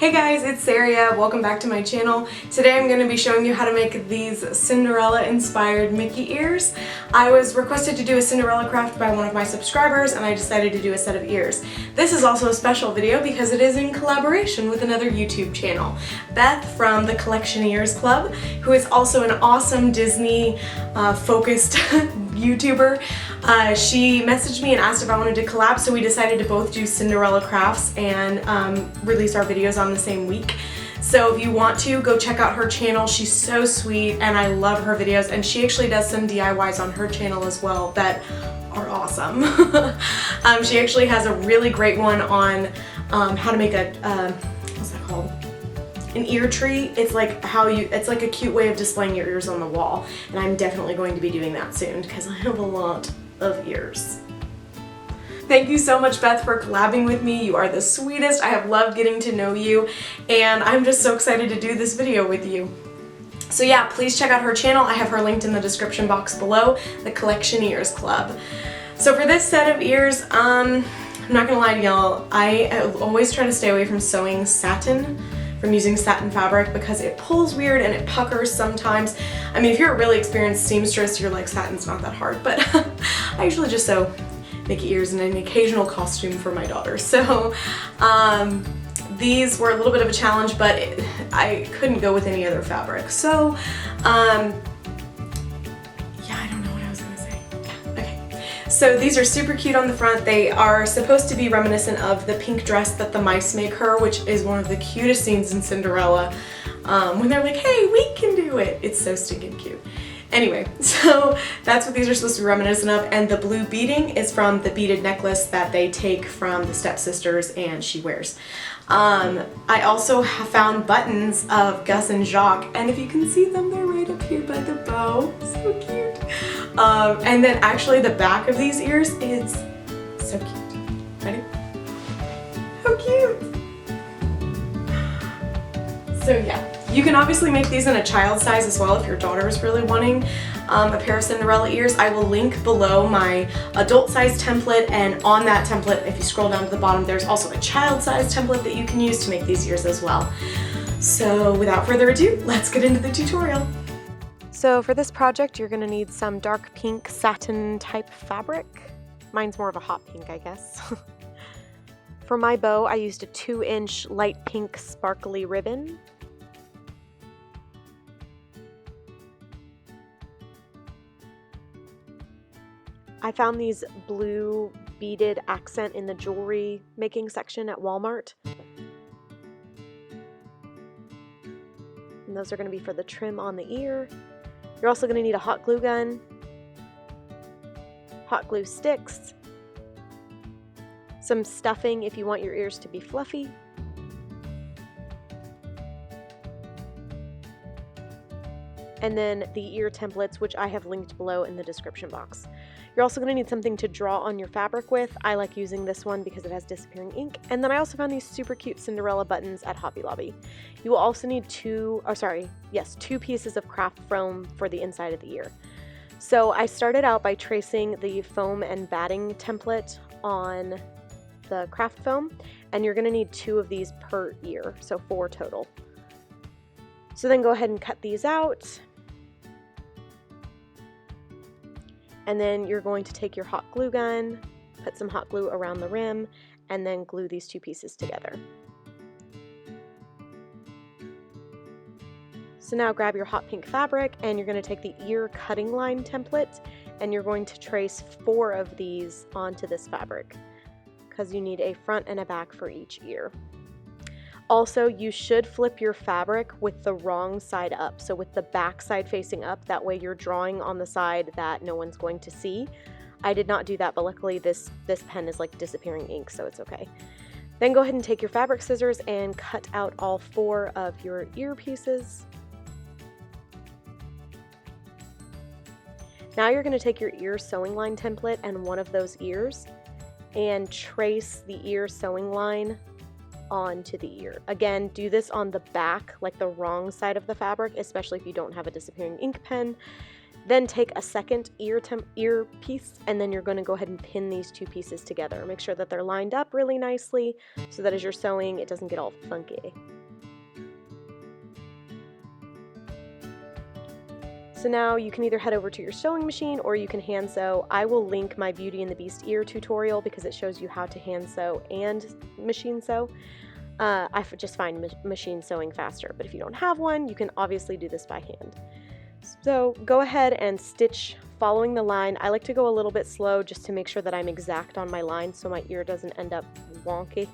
Hey guys, it's Sarah. Welcome back to my channel. Today I'm going to be showing you how to make these Cinderella inspired Mickey ears. I was requested to do a Cinderella craft by one of my subscribers and I decided to do a set of ears. This is also a special video because it is in collaboration with another YouTube channel, Beth from the COLLECTIONEARS Club, who is also an awesome Disney focused YouTuber. She messaged me and asked if I wanted to collab, so we decided to both do Cinderella crafts and release our videos on the same week. So if you want to, go check out her channel. She's so sweet and I love her videos, and she actually does some DIYs on her channel as well that are awesome. She actually has a really great one on how to make a, what's that called? An ear tree. It's like it's like a cute way of displaying your ears on the wall, and I'm definitely going to be doing that soon because I have a lot of ears. Thank you so much, Beth, for collabing with me. You are the sweetest. I have loved getting to know you, and I'm just so excited to do this video with you. So yeah, please check out her channel. I have her linked in the description box below, the COLLECTIONEARS Club. So for this set of ears, I'm not gonna lie to y'all, I always try to stay away from sewing satin, from using satin fabric, because it pulls weird and it puckers sometimes. I mean, if you're a really experienced seamstress, you're like, satin's not that hard, but I usually just sew Mickey ears and an occasional costume for my daughter. So these were a little bit of a challenge, but I couldn't go with any other fabric. So yeah, I don't know what I was gonna say. Okay. So these are super cute on the front. They are supposed to be reminiscent of the pink dress that the mice make her, which is one of the cutest scenes in Cinderella. When they're like, hey, we can do it. It's so stinking cute. Anyway, so that's what these are supposed to be reminiscent of, and the blue beading is from the beaded necklace that they take from the stepsisters and she wears. I also have found buttons of Gus and Jacques, and if you can see them, they're right up here by the bow. So cute. And then actually the back of these ears is so cute. Ready? How cute! So yeah. You can obviously make these in a child size as well if your daughter is really wanting a pair of Cinderella ears. I will link below my adult size template, and on that template, if you scroll down to the bottom, there's also a child size template that you can use to make these ears as well. So without further ado, let's get into the tutorial. So for this project, you're gonna need some dark pink satin type fabric. Mine's more of a hot pink, I guess. For my bow, I used a 2-inch light pink sparkly ribbon. I found these blue beaded accent in the jewelry making section at Walmart. And those are going to be for the trim on the ear. You're also going to need a hot glue gun, hot glue sticks, some stuffing if you want your ears to be fluffy, and then the ear templates, which I have linked below in the description box. You're also going to need something to draw on your fabric with. I like using this one because it has disappearing ink. And then I also found these super cute Cinderella buttons at Hobby Lobby. You will also need two pieces of craft foam for the inside of the ear. So I started out by tracing the foam and batting template on the craft foam, and you're going to need 2 of these per ear, so 4 total. So then go ahead and cut these out. And then you're going to take your hot glue gun, put some hot glue around the rim, and then glue these 2 pieces together. So now grab your hot pink fabric, and you're going to take the ear cutting line template, and you're going to trace 4 of these onto this fabric, because you need a front and a back for each ear. Also, you should flip your fabric with the wrong side up, so with the back side facing up. That way you're drawing on the side that no one's going to see. I did not do that, but luckily this pen is like disappearing ink, so it's okay. Then go ahead and take your fabric scissors and cut out all 4 of your ear pieces. Now you're going to take your ear sewing line template and one of those ears and trace the ear sewing line onto the ear. Again, do this on the back, like the wrong side of the fabric, especially if you don't have a disappearing ink pen. Then take a second ear piece, and then you're going to go ahead and pin these two pieces together. Make sure that they're lined up really nicely so that as you're sewing, it doesn't get all funky. So now you can either head over to your sewing machine or you can hand sew. I will link my Beauty and the Beast ear tutorial because it shows you how to hand sew and machine sew. I just find machine sewing faster, but if you don't have one, you can obviously do this by hand. So go ahead and stitch following the line. I like to go a little bit slow just to make sure that I'm exact on my line so my ear doesn't end up wonky,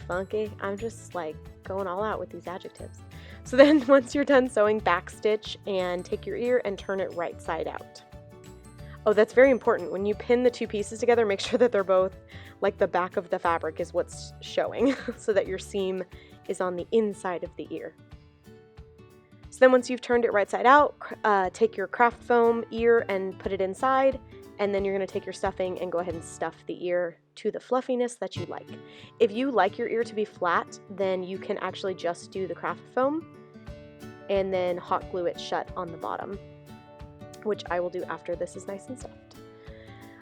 funky. I'm just like going all out with these adjectives. So then once you're done sewing, backstitch and take your ear and turn it right side out. Oh, that's very important. When you pin the two pieces together, make sure that they're both, like the back of the fabric is what's showing so that your seam is on the inside of the ear. So then once you've turned it right side out, take your craft foam ear and put it inside, and then you're going to take your stuffing and go ahead and stuff the ear to the fluffiness that you like. If you like your ear to be flat, then you can actually just do the craft foam and then hot glue it shut on the bottom, which I will do after this is nice and stuffed.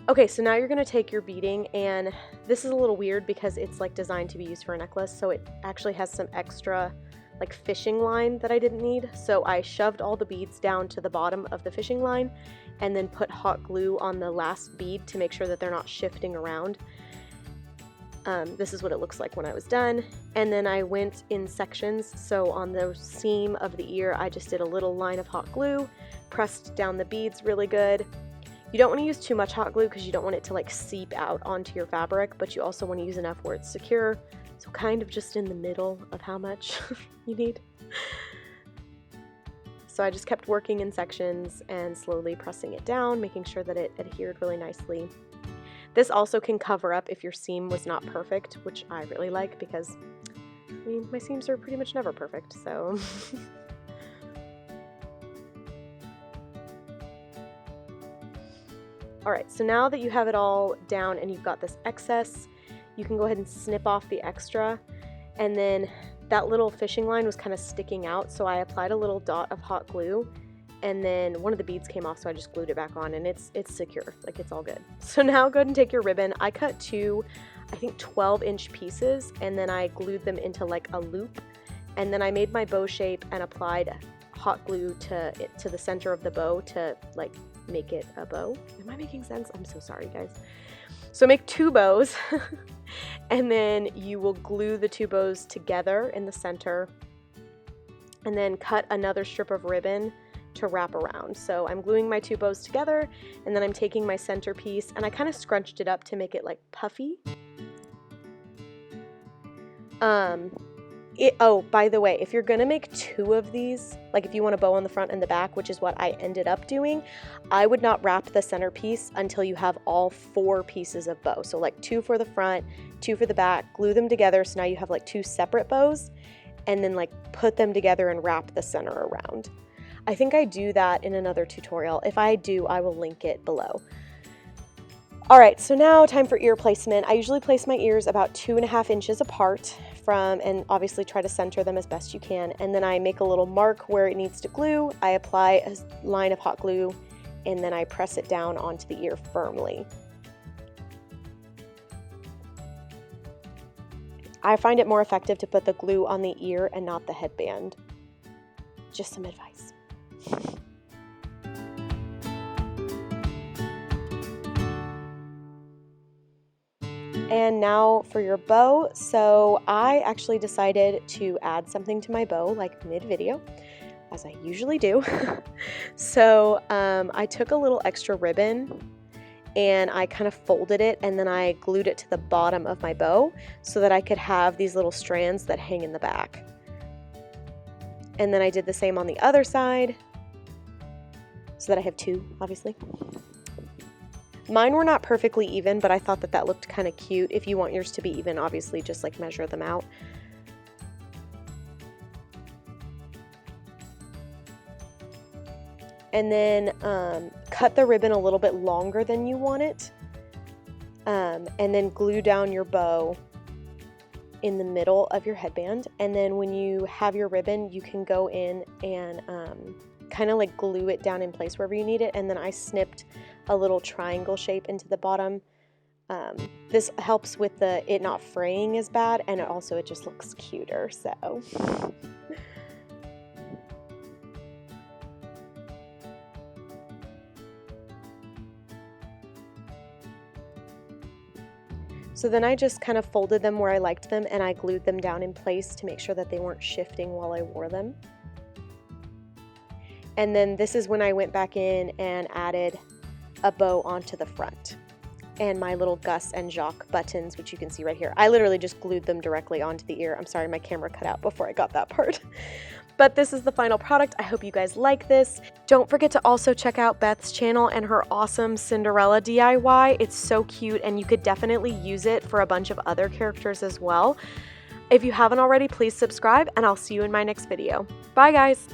Okay, so now you're going to take your beading, and this is a little weird because it's like designed to be used for a necklace, so it actually has some extra like fishing line that I didn't need. So I shoved all the beads down to the bottom of the fishing line and then put hot glue on the last bead to make sure that they're not shifting around. This is what it looks like when I was done. And then I went in sections. So on the seam of the ear, I just did a little line of hot glue, pressed down the beads really good. You don't want to use too much hot glue because you don't want it to like seep out onto your fabric, but you also want to use enough where it's secure. So kind of just in the middle of how much you need. So I just kept working in sections and slowly pressing it down, making sure that it adhered really nicely. This also can cover up if your seam was not perfect, which I really like because, I mean, my seams are pretty much never perfect, so. Alright, so now that you have it all down and you've got this excess, you can go ahead and snip off the extra, and then that little fishing line was kind of sticking out, so I applied a little dot of hot glue, and then one of the beads came off, so I just glued it back on, and it's secure, like it's all good. So now go ahead and take your ribbon. I cut two, I think 12-inch pieces, and then I glued them into like a loop, and then I made my bow shape and applied hot glue to the center of the bow to like make it a bow. Am I making sense? I'm so sorry, guys. So make two bows and then you will glue the two bows together in the center and then cut another strip of ribbon to wrap around. So I'm gluing my two bows together and then I'm taking my centerpiece and I kind of scrunched it up to make it like puffy. Oh, by the way, if you're gonna make two of these, like if you want a bow on the front and the back, which is what I ended up doing, I would not wrap the centerpiece until you have all 4 pieces of bow. So like 2 for the front, 2 for the back, glue them together so now you have like 2 separate bows, and then like put them together and wrap the center around. I think I do that in another tutorial. If I do, I will link it below. Alright, so now time for ear placement. I usually place my ears about 2.5 inches apart and obviously try to center them as best you can. And then I make a little mark where it needs to glue. I apply a line of hot glue and then I press it down onto the ear firmly. I find it more effective to put the glue on the ear and not the headband. Just some advice. And now for your bow. So I actually decided to add something to my bow like mid-video, as I usually do. So I took a little extra ribbon and I kind of folded it and then I glued it to the bottom of my bow so that I could have these little strands that hang in the back. And then I did the same on the other side so that I have 2, obviously. Mine were not perfectly even, but I thought that that looked kind of cute. If you want yours to be even, obviously just like measure them out. And then cut the ribbon a little bit longer than you want it. And then glue down your bow in the middle of your headband. And then when you have your ribbon, you can go in and kind of like glue it down in place wherever you need it, and then I snipped a little triangle shape into the bottom. This helps with it not fraying as bad, and it just looks cuter, so. So then I just kind of folded them where I liked them, and I glued them down in place to make sure that they weren't shifting while I wore them. And then this is when I went back in and added a bow onto the front, and my little Gus and Jacques buttons, which you can see right here. I literally just glued them directly onto the ear. I'm sorry, my camera cut out before I got that part. But this is the final product. I hope you guys like this. Don't forget to also check out Beth's channel and her awesome Cinderella DIY. It's so cute, and you could definitely use it for a bunch of other characters as well. If you haven't already, please subscribe, and I'll see you in my next video. Bye, guys!